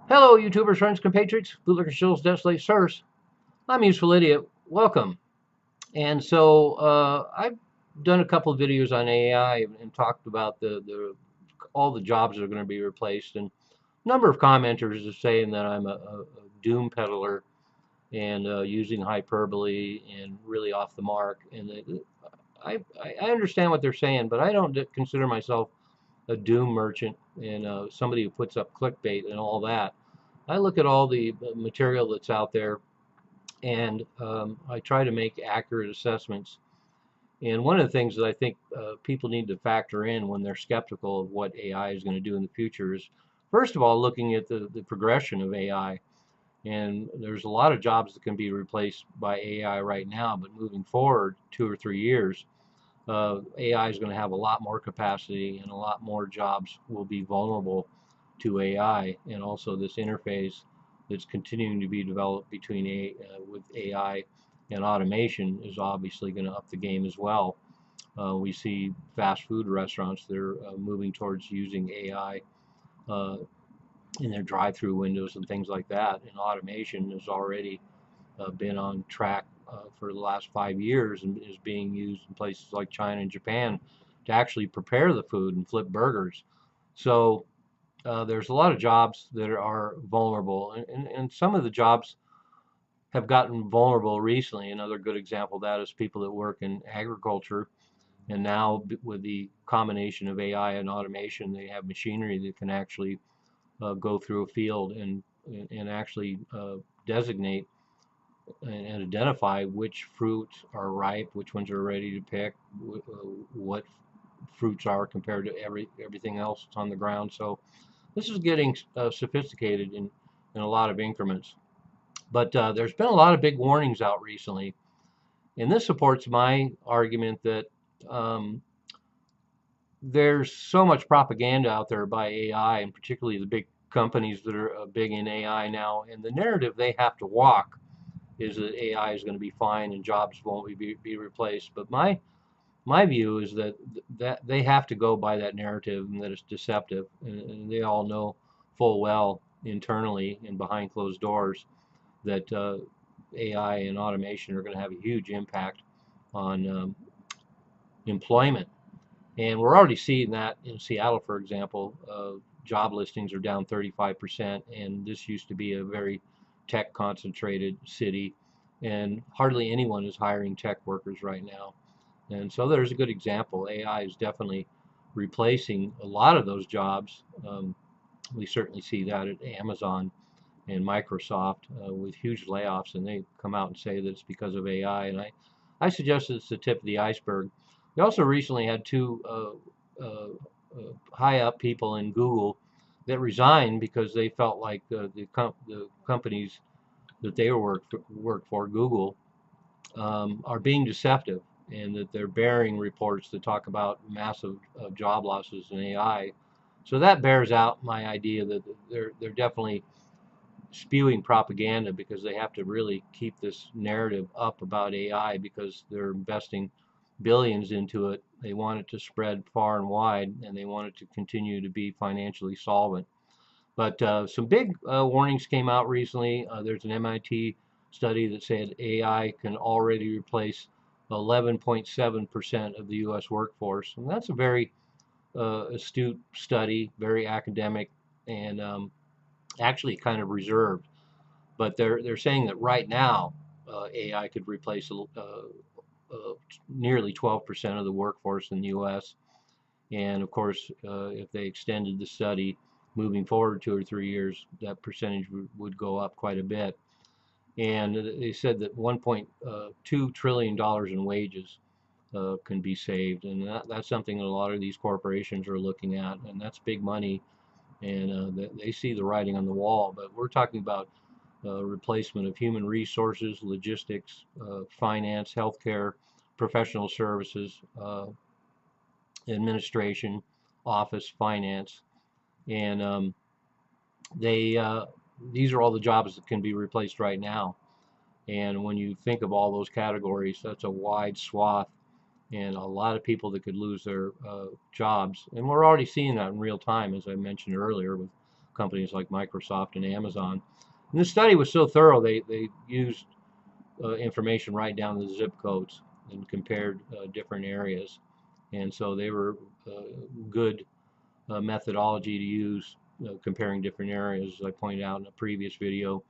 Hello, YouTubers, friends, compatriots, bootlicker shills, desolate sirs. I'm Useful Idiot. Welcome. And I've done a couple of videos on AI and talked about the all the jobs that are going to be replaced. And a number of commenters are saying that I'm a doom peddler and using hyperbole and really off the mark. I understand what they're saying, but I don't consider myself a doom merchant and somebody who puts up clickbait and all that. I look at all the material that's out there and I try to make accurate assessments. And one of the things that I think people need to factor in when they're skeptical of what AI is going to do in the future is, first of all, looking at the progression of AI. And there's a lot of jobs that can be replaced by AI right now, but moving forward 2 or 3 years, AI is going to have a lot more capacity and a lot more jobs will be vulnerable to AI, and also this interface that's continuing to be developed between with AI and automation is obviously going to up the game as well. We see fast food restaurants that are moving towards using AI uh, in their drive-through windows and things like that. And automation has already been on track for the last 5 years and is being used in places like China and Japan to actually prepare the food and flip burgers. So there's a lot of jobs that are vulnerable, and some of the jobs have gotten vulnerable recently. Another good example of that is people that work in agriculture, and now with the combination of AI and automation, they have machinery that can actually go through a field and actually designate and identify which fruits are ripe, which ones are ready to pick, what fruits are compared to everything else that's on the ground. So this is getting sophisticated in a lot of increments. But there's been a lot of big warnings out recently, and this supports my argument that um, there's so much propaganda out there by AI, and particularly the big companies that are big in AI now, and the narrative they have to walk is that AI is going to be fine and jobs won't be replaced. But my view is that they have to go by that narrative and that it's deceptive, and they all know full well internally and behind closed doors that AI and automation are going to have a huge impact on employment. And we're already seeing that in Seattle, for example. Job listings are down 35%, and this used to be a very tech concentrated city, and hardly anyone is hiring tech workers right now. And so there's a good example. AI is definitely replacing a lot of those jobs. We certainly see that at Amazon and Microsoft with huge layoffs, and they come out and say that it's because of AI. And I suggest it's the tip of the iceberg. We also recently had two high up people in Google that resigned because they felt like the companies that they work for, Google, are being deceptive, and that they're bearing reports that talk about massive job losses in AI. So that bears out my idea that they're definitely spewing propaganda because they have to really keep this narrative up about AI because they're investing billions into it. They want it to spread far and wide, and they want it to continue to be financially solvent. But some big warnings came out recently. There's an MIT study that said AI can already replace 11.7% of the U.S. workforce. And that's a very astute study, very academic, and actually kind of reserved. But they're saying that right now, AI could replace nearly 12% of the workforce in the U.S. And of course, if they extended the study moving forward 2 or 3 years, that percentage would go up quite a bit. And they said that $1.2 trillion in wages can be saved, and that's something that a lot of these corporations are looking at, and that's big money, and they see the writing on the wall. But we're talking about replacement of human resources, logistics, finance, healthcare, professional services, administration, office, finance, and they these are all the jobs that can be replaced right now. And when you think of all those categories, that's a wide swath and a lot of people that could lose their jobs. And we're already seeing that in real time, as I mentioned earlier, with companies like Microsoft and Amazon. And this study was so thorough, they used information right down to the zip codes and compared different areas. And so they were good methodology to use comparing different areas. As I pointed out in a previous video,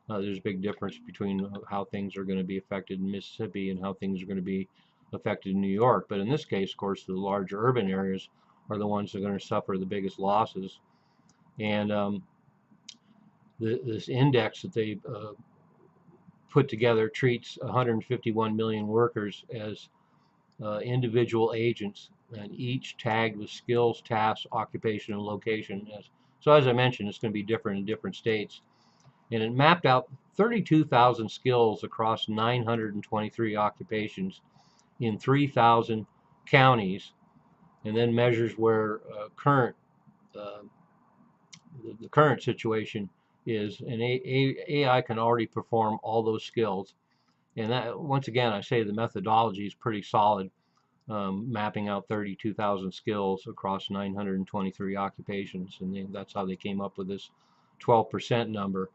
there's a big difference between how things are going to be affected in Mississippi and how things are going to be affected in New York. But in this case, of course, the larger urban areas are the ones that are going to suffer the biggest losses. And this index that they put together treats 151 million workers as individual agents, and each tagged with skills, tasks, occupation, and location. So as I mentioned, it's going to be different in different states. And it mapped out 32,000 skills across 923 occupations in 3,000 counties, and then measures where the current situation is. And AI can already perform all those skills. And that, once again, I say the methodology is pretty solid, mapping out 32,000 skills across 923 occupations, and that's how they came up with this 12% number.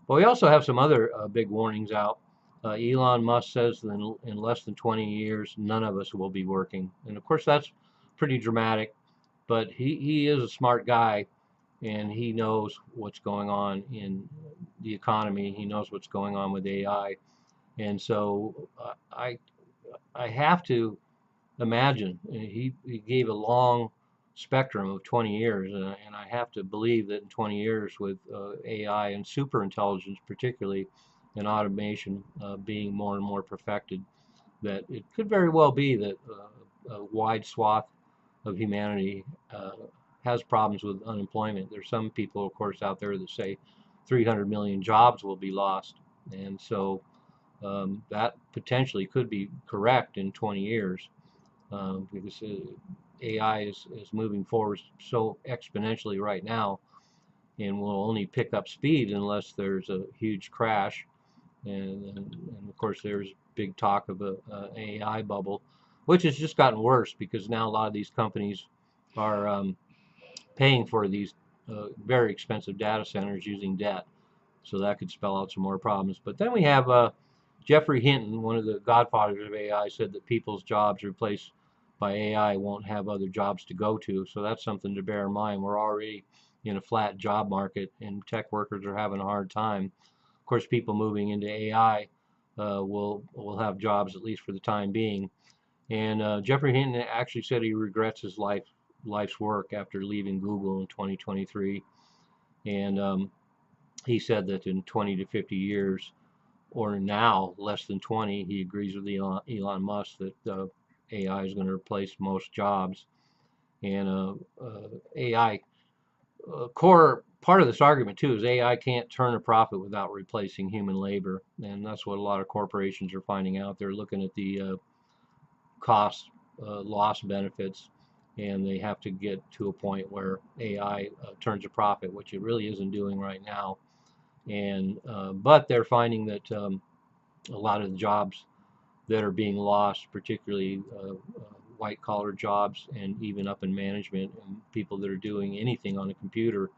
But we also have some other big warnings out. Elon Musk says that in less than 20 years, none of us will be working. And of course, that's pretty dramatic, but he is a smart guy, and he knows what's going on in the economy. He knows what's going on with AI. And so I have to imagine, he gave a long spectrum of 20 years, and I have to believe that in 20 years with AI and super intelligence particularly, and automation being more and more perfected, that it could very well be that a wide swath of humanity has problems with unemployment. There's some people, of course, out there that say 300 million jobs will be lost, and so that potentially could be correct in 20 years. Because AI is moving forward so exponentially right now, and will only pick up speed unless there's a huge crash. And of course, there's big talk of a AI bubble, which has just gotten worse because now a lot of these companies are paying for these very expensive data centers using debt. So that could spell out some more problems. But then we have Geoffrey Hinton, one of the godfathers of AI, said that people's jobs replaced by AI won't have other jobs to go to. So that's something to bear in mind. We're already in a flat job market, and tech workers are having a hard time. Of course, people moving into AI will have jobs, at least for the time being. And Geoffrey Hinton actually said he regrets his life's work after leaving Google in 2023. And he said that in 20 to 50 years, or now less than 20, he agrees with Elon Musk that AI is going to replace most jobs. And AI, core part of this argument too is AI can't turn a profit without replacing human labor, and that's what a lot of corporations are finding out. They're looking at the cost loss benefits, and they have to get to a point where AI turns a profit, which it really isn't doing right now. And but they're finding that a lot of the jobs that are being lost, particularly white collar jobs and even up in management and people that are doing anything on a computer,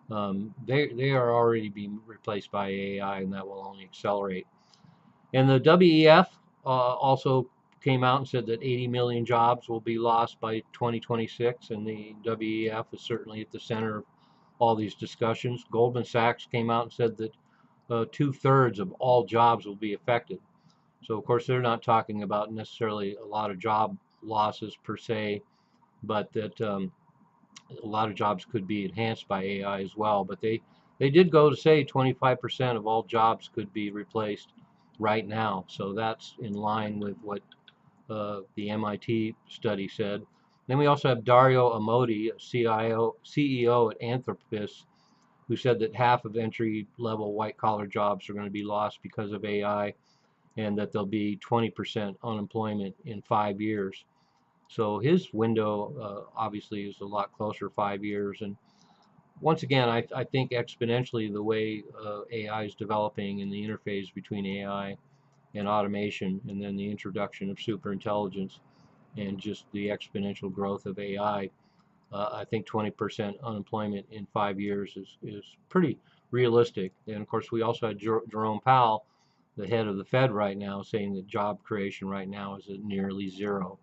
they are already being replaced by AI, and that will only accelerate. And the WEF also came out and said that 80 million jobs will be lost by 2026, and the WEF is certainly at the center of all these discussions. Goldman Sachs came out and said that 2/3 of all jobs will be affected. So of course they're not talking about necessarily a lot of job losses per se, but that a lot of jobs could be enhanced by AI as well. But they did go to say 25% of all jobs could be replaced right now. So that's in line with what the MIT study said. Then we also have Dario Amodei, CEO at Anthropic, who said that half of entry-level white-collar jobs are going to be lost because of AI, and that there'll be 20% unemployment in 5 years. So his window obviously is a lot closer, 5 years. And once again, I think exponentially the way AI is developing and the interface between AI and automation, and then the introduction of superintelligence and just the exponential growth of AI, I think 20% unemployment in 5 years is pretty realistic. And of course, we also had Jerome Powell, the head of the Fed right now, saying that job creation right now is at nearly zero.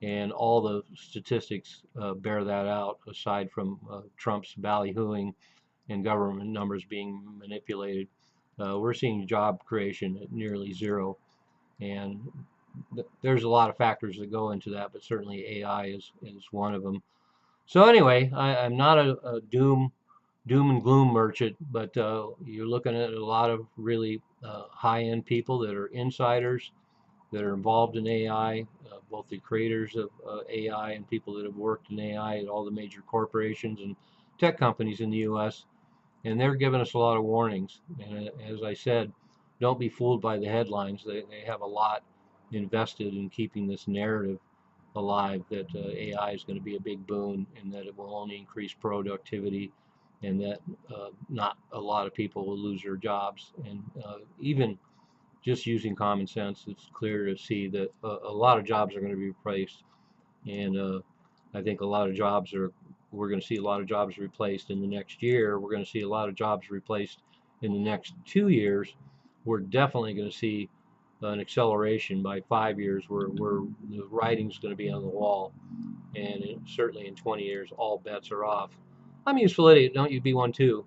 And all the statistics bear that out, aside from Trump's ballyhooing and government numbers being manipulated. We're seeing job creation at nearly zero. And there's a lot of factors that go into that, but certainly AI is one of them. So anyway, I'm not a doom and gloom merchant, but you're looking at a lot of really high-end people that are insiders that are involved in AI, both the creators of AI and people that have worked in AI at all the major corporations and tech companies in the U.S. And they're giving us a lot of warnings. And as I said, don't be fooled by the headlines. They have a lot invested in keeping this narrative alive that AI is going to be a big boon and that it will only increase productivity and that not a lot of people will lose their jobs. And even just using common sense, it's clear to see that a lot of jobs are going to be replaced. And I think a lot of jobs are, we're going to see a lot of jobs replaced in the next year. We're going to see a lot of jobs replaced in the next 2 years. We're definitely going to see an acceleration by 5 years where the writing's going to be on the wall. And certainly in 20 years, all bets are off. I'm a useful idiot. Don't you be one too?